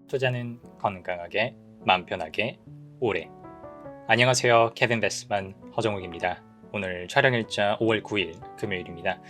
투자는 건강하게, 마음 편하게, 오래. 안녕하세요. 케빈 베스만 허정욱입니다. 오늘 촬영 일자 5월 9일 금요일입니다.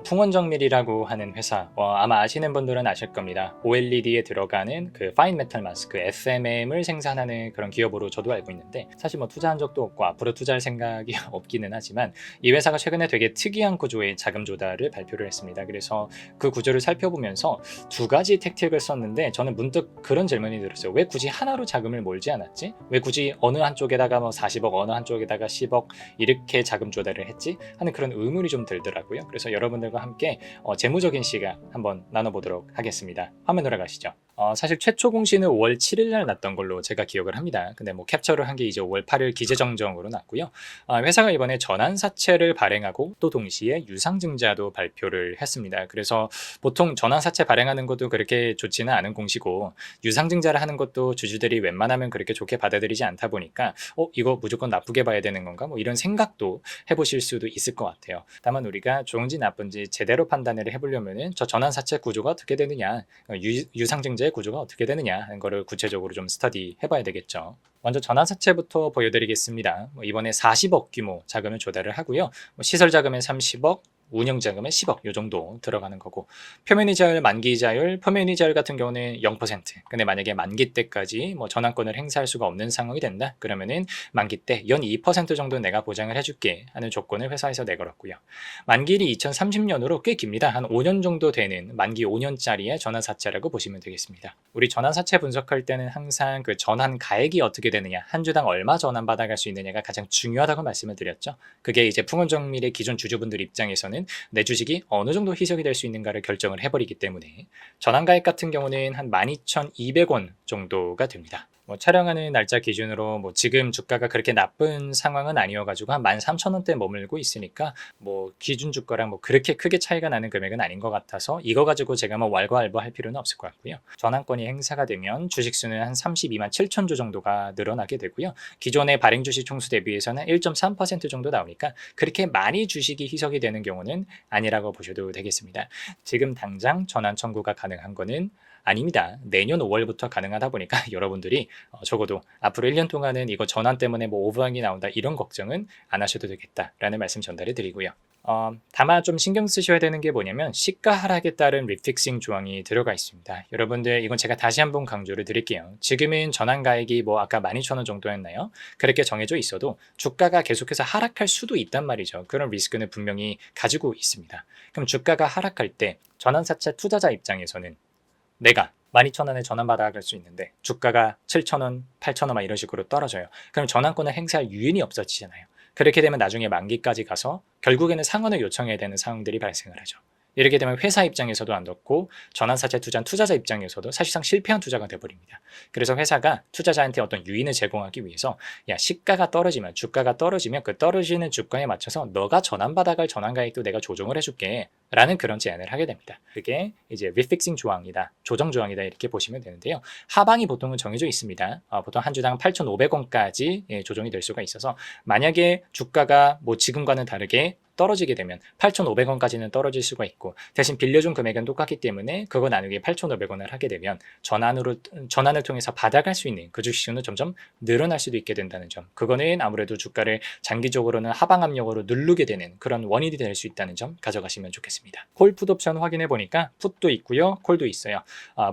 풍원정밀이라고 하는 회사, 아마 아시는 분들은 아실 겁니다. OLED에 들어가는 그 파인 메탈 마스크 FMM을 생산하는 그런 기업으로 저도 알고 있는데, 사실 뭐 투자한 적도 없고 앞으로 투자할 생각이 없기는 하지만, 이 회사가 최근에 되게 특이한 구조의 자금 조달을 발표를 했습니다. 그래서 그 구조를 살펴보면서 두 가지 택틱을 썼는데, 저는 문득 그런 질문이 들었어요. 왜 굳이 하나로 자금을 몰지 않았지? 왜 굳이 어느 한쪽에다가 뭐 40억, 어느 한쪽에다가 10억 이렇게 자금 조달을 했지? 하는 그런 의문이 좀 들더라고요. 그래서 여러분들과 함께 재무적인 시각 한번 나눠보도록 하겠습니다. 화면 돌아가시죠. 사실 최초 공시는 5월 7일 날 났던 걸로 제가 기억을 합니다. 근데 뭐 캡처를 한 게 이제 5월 8일 기재정정으로 났고요. 회사가 이번에 전환사채를 발행하고 또 동시에 유상증자도 발표를 했습니다. 그래서 보통 전환사채 발행하는 것도 그렇게 좋지는 않은 공시고, 유상증자를 하는 것도 주주들이 웬만하면 그렇게 좋게 받아들이지 않다 보니까 이거 무조건 나쁘게 봐야 되는 건가, 뭐 이런 생각도 해보실 수도 있을 것 같아요. 다만 우리가 좋은지 나쁜지 제대로 판단을 해보려면은 저 전환사채 구조가 어떻게 되느냐, 유상증자의 구조가 어떻게 되느냐 하는 거를 구체적으로 좀 스터디 해봐야 되겠죠. 먼저 전환사채부터 보여드리겠습니다. 이번에 40억 규모 자금을 조달을 하고요. 시설자금은 30억, 운영자금은 10억 요 정도 들어가는 거고, 표면이자율, 만기이자율, 표면이자율 같은 경우는 0%. 근데 만약에 만기 때까지 뭐 전환권을 행사할 수가 없는 상황이 된다 그러면은 만기 때 연 2% 정도 내가 보장을 해줄게 하는 조건을 회사에서 내걸었고요. 만기일이 2030년으로 꽤 깁니다. 한 5년 정도 되는 만기 5년짜리의 전환사채라고 보시면 되겠습니다. 우리 전환사채 분석할 때는 항상 그 전환 가액이 어떻게 되느냐, 한 주당 얼마 전환받아갈 수 있느냐가 가장 중요하다고 말씀을 드렸죠. 그게 이제 풍원정밀의 기존 주주분들 입장에서는 내 주식이 어느 정도 희석이 될 수 있는가를 결정을 해버리기 때문에, 전환가액 같은 경우는 한 12,200원 정도가 됩니다. 촬영하는 날짜 기준으로 지금 주가가 그렇게 나쁜 상황은 아니어가지고 한 13,000원대 머물고 있으니까 기준 주가랑 그렇게 크게 차이가 나는 금액은 아닌 것 같아서 이거 가지고 제가 왈가왈부할 필요는 없을 것 같고요. 전환권이 행사가 되면 주식수는 한 32만 7천 주 정도가 늘어나게 되고요. 기존의 발행 주식 총수 대비해서는 1.3% 정도 나오니까 그렇게 많이 주식이 희석이 되는 경우는 아니라고 보셔도 되겠습니다. 지금 당장 전환 청구가 가능한 거는 아닙니다. 내년 5월부터 가능하다 보니까 여러분들이 적어도 앞으로 1년 동안은 이거 전환 때문에 오버항이 나온다 이런 걱정은 안 하셔도 되겠다라는 말씀 전달해 드리고요. 다만 좀 신경 쓰셔야 되는 게 뭐냐면, 시가 하락에 따른 리픽싱 조항이 들어가 있습니다. 여러분들 이건 제가 다시 한번 강조를 드릴게요. 지금은 전환가액이 아까 12,000원 정도였나요? 그렇게 정해져 있어도 주가가 계속해서 하락할 수도 있단 말이죠. 그런 리스크는 분명히 가지고 있습니다. 그럼 주가가 하락할 때 전환사채 투자자 입장에서는 내가 12,000원에 전환받아갈 수 있는데 주가가 7,000원, 8,000원 막 이런 식으로 떨어져요. 그럼 전환권을 행사할 유인이 없어지잖아요. 그렇게 되면 나중에 만기까지 가서 결국에는 상환을 요청해야 되는 상황들이 발생을 하죠. 이렇게 되면 회사 입장에서도 안 좋고, 전환사채 투자한 투자자 입장에서도 사실상 실패한 투자가 돼버립니다. 그래서 회사가 투자자한테 어떤 유인을 제공하기 위해서, 시가가 떨어지면, 주가가 떨어지면 그 떨어지는 주가에 맞춰서 너가 전환받아갈 전환가액도 내가 조정을 해줄게 라는 그런 제안을 하게 됩니다. 그게 이제 리픽싱 조항이다, 조정 조항이다 이렇게 보시면 되는데요. 하방이 보통은 정해져 있습니다. 보통 한 주당 8,500원까지 조정이 될 수가 있어서, 만약에 주가가 지금과는 다르게 떨어지게 되면 8,500원까지는 떨어질 수가 있고, 대신 빌려준 금액은 똑같기 때문에 그거 나누기 8,500원을 하게 되면 전환을 통해서 받아갈 수 있는 그 주식수는 점점 늘어날 수도 있게 된다는 점, 그거는 아무래도 주가를 장기적으로는 하방 압력으로 누르게 되는 그런 원인이 될 수 있다는 점 가져가시면 좋겠습니다. 콜 풋옵션 확인해 보니까 풋도 있고요, 콜도 있어요.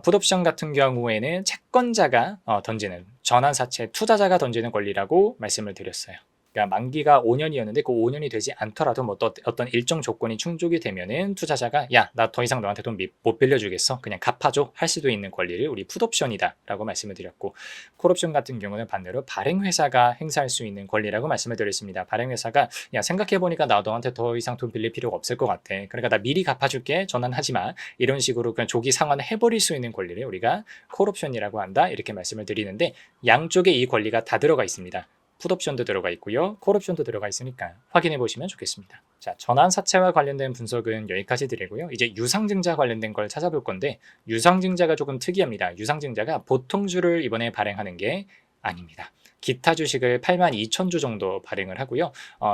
풋옵션 같은 경우에는 채권자가 던지는, 전환사채 투자자가 던지는 권리라고 말씀을 드렸어요. 그러니까 만기가 5년이었는데 그 5년이 되지 않더라도 어떤 일정 조건이 충족이 되면은 투자자가 나 더 이상 너한테 돈 못 빌려주겠어, 그냥 갚아줘 할 수도 있는 권리를 우리 풋옵션이다 라고 말씀을 드렸고, 콜옵션 같은 경우는 반대로 발행회사가 행사할 수 있는 권리라고 말씀을 드렸습니다. 발행회사가 생각해보니까 나 너한테 더 이상 돈 빌릴 필요가 없을 것 같아, 그러니까 나 미리 갚아줄게, 전환하지마, 이런 식으로 그냥 조기 상환을 해버릴 수 있는 권리를 우리가 콜옵션이라고 한다 이렇게 말씀을 드리는데, 양쪽에 이 권리가 다 들어가 있습니다. 풋옵션도 들어가 있고요, 콜옵션도 들어가 있으니까 확인해 보시면 좋겠습니다. 자, 전환사채와 관련된 분석은 여기까지 드리고요. 이제 유상증자 관련된 걸 찾아볼 건데, 유상증자가 조금 특이합니다. 유상증자가 보통 주를 이번에 발행하는 게 아닙니다. 기타 주식을 82,000주 정도 발행을 하고요.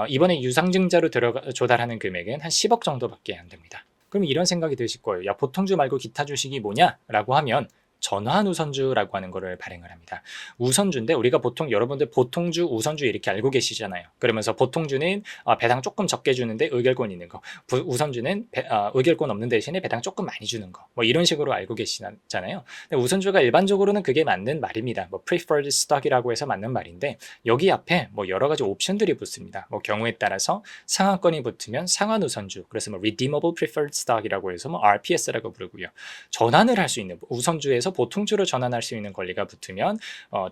이번에 유상증자로 조달하는 금액은 한 10억 정도밖에 안 됩니다. 그럼 이런 생각이 드실 거예요. 보통주 말고 기타 주식이 뭐냐? 라고 하면 전환 우선주라고 하는 거를 발행을 합니다. 우선주인데 우리가 보통 여러분들 보통주, 우선주 이렇게 알고 계시잖아요. 그러면서 보통주는 배당 조금 적게 주는데 의결권 있는 거, 우선주는 의결권 없는 대신에 배당 조금 많이 주는 거, 뭐 이런 식으로 알고 계시잖아요. 근데 우선주가 일반적으로는 그게 맞는 말입니다. 뭐 preferred stock이라고 해서 맞는 말인데 여기 앞에 뭐 여러 가지 옵션들이 붙습니다. 뭐 경우에 따라서 상한권이 붙으면 상한 우선주, 그래서 뭐 redeemable preferred stock이라고 해서 뭐 RPS라고 부르고요. 전환을 할 수 있는 우선주에서 보통주로 전환할 수 있는 권리가 붙으면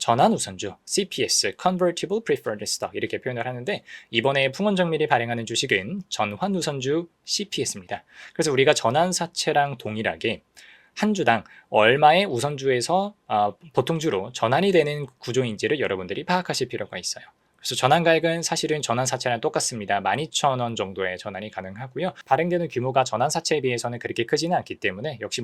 전환 우선주 CPS Convertible Preferred Stock 이렇게 표현을 하는데 이번에 풍원정밀이 발행하는 주식은 전환 우선주 CPS입니다. 그래서 우리가 전환사채랑 동일하게 한 주당 얼마의 우선주에서 보통주로 전환이 되는 구조인지를 여러분들이 파악하실 필요가 있어요. 그래서 전환가액은 사실은 전환사채랑 똑같습니다. 12,000원 정도의 전환이 가능하고요. 발행되는 규모가 전환사채에 비해서는 그렇게 크지는 않기 때문에 역시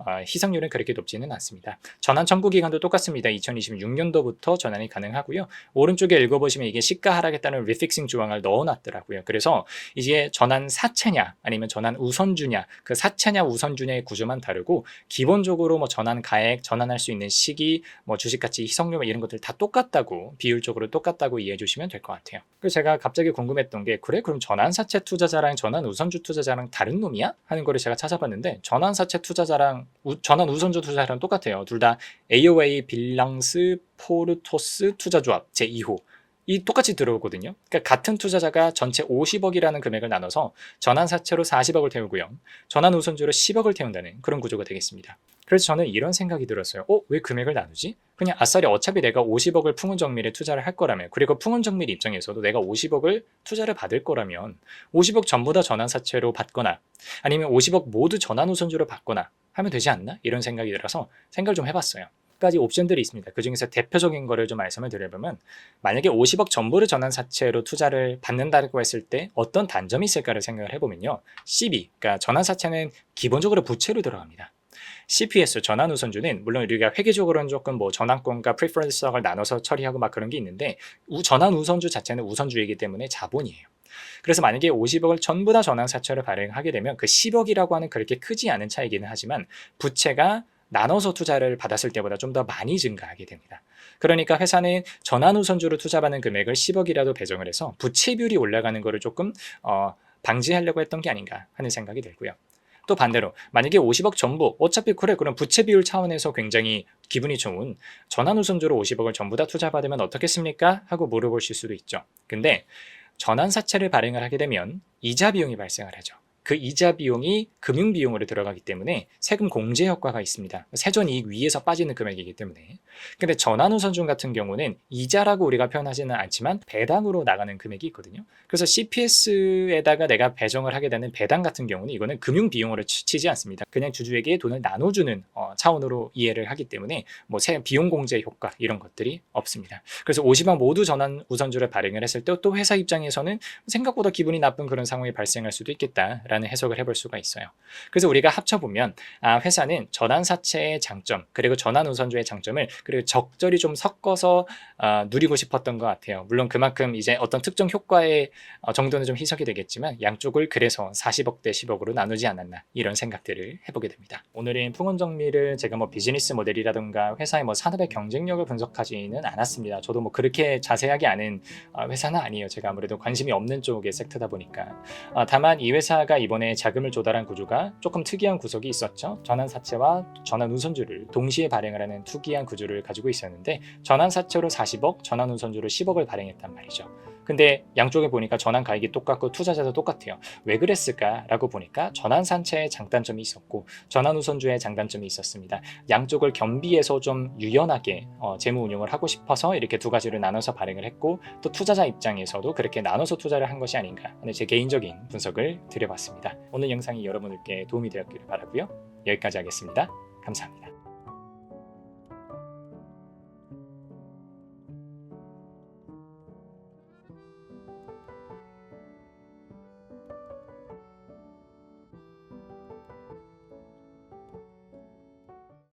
희석률은 그렇게 높지는 않습니다. 전환 청구 기간도 똑같습니다. 2026년도부터 전환이 가능하고요. 오른쪽에 읽어보시면 이게 시가 하락했다는 리픽싱 조항을 넣어놨더라고요. 그래서 이제 전환사채냐 아니면 전환 우선주냐, 그 사채냐 우선주냐의 구조만 다르고 기본적으로 뭐 전환가액, 전환할 수 있는 시기, 뭐 주식가치, 희석률 이런 것들 다 똑같다고, 비율적으로 똑같다고 이해해 주시면 될 것 같아요. 그래서 제가 갑자기 궁금했던 게 그래? 그럼 전환사채 투자자랑 전환 우선주 투자자랑 다른 놈이야? 하는 거를 제가 찾아봤는데 전환사채 투자자랑 전환 우선주 투자자랑 똑같아요. 둘 다 AOA 빌랑스 포르토스 투자조합 제2호 이 똑같이 들어오거든요. 그러니까 같은 투자자가 전체 50억이라는 금액을 나눠서 전환사채로 40억을 태우고요. 전환 우선주로 10억을 태운다는 그런 구조가 되겠습니다. 그래서 저는 이런 생각이 들었어요. 왜 금액을 나누지? 그냥 아싸리 어차피 내가 50억을 풍운정밀에 투자를 할 거라면, 그리고 풍운정밀 입장에서도 내가 50억을 투자를 받을 거라면 50억 전부 다 전환사채로 받거나 아니면 50억 모두 전환우선주로 받거나 하면 되지 않나? 이런 생각이 들어서 생각을 좀 해봤어요. 가지 옵션들이 있습니다. 그 중에서 대표적인 거를 좀 말씀을 드려보면 만약에 50억 전부를 전환사채로 투자를 받는다고 했을 때 어떤 단점이 있을까를 생각을 해보면요. CB, 그러니까 전환사채는 기본적으로 부채로 들어갑니다. CPS 전환우선주는 물론 우리가 회계적으로는 조금 전환권과 프리퍼런스 스톡을 나눠서 처리하고 막 그런 게 있는데 전환우선주 자체는 우선주이기 때문에 자본이에요. 그래서 만약에 50억을 전부 다 전환사채로 발행하게 되면 그 10억이라고 하는 그렇게 크지 않은 차이기는 하지만 부채가 나눠서 투자를 받았을 때보다 좀 더 많이 증가하게 됩니다. 그러니까 회사는 전환우선주로 투자받는 금액을 10억이라도 배정을 해서 부채 비율이 올라가는 것을 조금 방지하려고 했던 게 아닌가 하는 생각이 들고요. 또 반대로 만약에 50억 전부 어차피 그럼 부채 비율 차원에서 굉장히 기분이 좋은 전환우선주로 50억을 전부 다 투자받으면 어떻겠습니까? 하고 물어보실 수도 있죠. 근데 전환사채를 발행을 하게 되면 이자 비용이 발생을 하죠. 그 이자 비용이 금융 비용으로 들어가기 때문에 세금 공제 효과가 있습니다. 세전이익 위에서 빠지는 금액이기 때문에. 근데 전환우선주 같은 경우는 이자라고 우리가 표현하지는 않지만 배당으로 나가는 금액이 있거든요. 그래서 CPS에다가 내가 배정을 하게 되는 배당 같은 경우는 이거는 금융 비용으로 치지 않습니다. 그냥 주주에게 돈을 나눠주는 차원으로 이해를 하기 때문에 비용 공제 효과 이런 것들이 없습니다. 그래서 50억 모두 전환우선주를 발행을 했을 때 또 회사 입장에서는 생각보다 기분이 나쁜 그런 상황이 발생할 수도 있겠다. 라는 해석을 해볼 수가 있어요. 그래서 우리가 합쳐보면 회사는 전환사채의 장점 그리고 전환우선주의 장점을 그리고 적절히 좀 섞어서 누리고 싶었던 것 같아요. 물론 그만큼 이제 어떤 특정 효과의 정도는 좀 희석이 되겠지만 양쪽을 그래서 40억 대 10억으로 나누지 않았나 이런 생각들을 해보게 됩니다. 오늘은 풍원정밀을 제가 비즈니스 모델이라든가 회사의 산업의 경쟁력을 분석하지는 않았습니다. 저도 그렇게 자세하게 아는 회사는 아니에요. 제가 아무래도 관심이 없는 쪽의 섹터다 보니까. 다만 이 회사가 이번에 자금을 조달한 구조가 조금 특이한 구석이 있었죠. 전환사채와 전환우선주를 동시에 발행을 하는 특이한 구조를 가지고 있었는데 전환사채로 40억, 전환우선주로 10억을 발행했단 말이죠. 근데 양쪽에 보니까 전환가액이 똑같고 투자자도 똑같아요. 왜 그랬을까라고 보니까 전환사채의 장단점이 있었고 전환우선주의 장단점이 있었습니다. 양쪽을 겸비해서 좀 유연하게 재무 운용을 하고 싶어서 이렇게 두 가지를 나눠서 발행을 했고 또 투자자 입장에서도 그렇게 나눠서 투자를 한 것이 아닌가 하는 제 개인적인 분석을 드려봤습니다. 오늘 영상이 여러분들께 도움이 되었기를 바라고요. 여기까지 하겠습니다. 감사합니다.